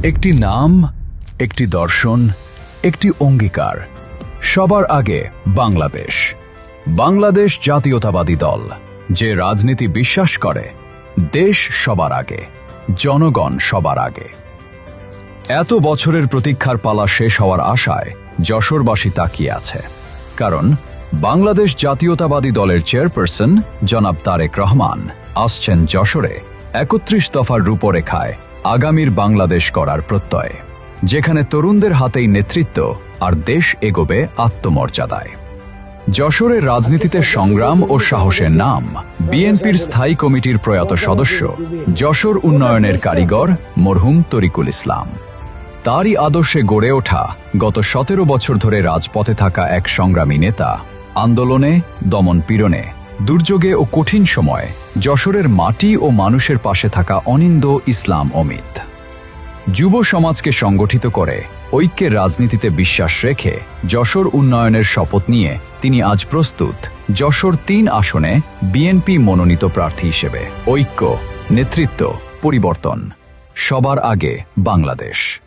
একটি নাম, একটি দর্শন, একটি অঙ্গীকার। সবার আগে বাংলাদেশ। বাংলাদেশ জাতীয়তাবাদী দল, যে রাজনীতি বিশ্বাস করে দেশ সবার আগে, জনগণ সবার আগে। এত বছরের প্রতীক্ষার পালা শেষ হওয়ার আশায় যশোরবাসী তাকিয়ে আছে। কারণ বাংলাদেশ জাতীয়তাবাদী দলের চেয়ারপারসন জনাব তারেক রহমান আসছেন যশোরে ৩১ দফার রূপরেখায় আগামীর বাংলাদেশ করার প্রত্যয়ে, যেখানে তরুণদের হাতেই নেতৃত্ব আর দেশ এগোবে আত্মমর্যাদায়। যশোরের রাজনীতিতে সংগ্রাম ও সাহসের নাম বিএনপির স্থায়ী কমিটির প্রয়াত সদস্য, যশোর উন্নয়নের কারিগর মরহুম তরিকুল ইসলাম। তারই আদর্শে গড়ে ওঠা গত ১৭ বছর ধরে রাজপথে থাকা এক সংগ্রামী নেতা। আন্দোলনে, দমন-পীড়নে, দুর্যোগে ও কঠিন সময়ে যশোরের মাটি ও মানুষের পাশে থাকা অনিন্দ ইসলাম অমিত। যুব সমাজকে সংগঠিত করে ঐক্যের রাজনীতিতে বিশ্বাস রেখে যশোর উন্নয়নের শপথ নিয়ে তিনি আজ প্রস্তুত যশোর ৩ আসনে বিএনপি মনোনীত প্রার্থী হিসেবে। ঐক্য, নেতৃত্ব, পরিবর্তন, সবার আগে বাংলাদেশ।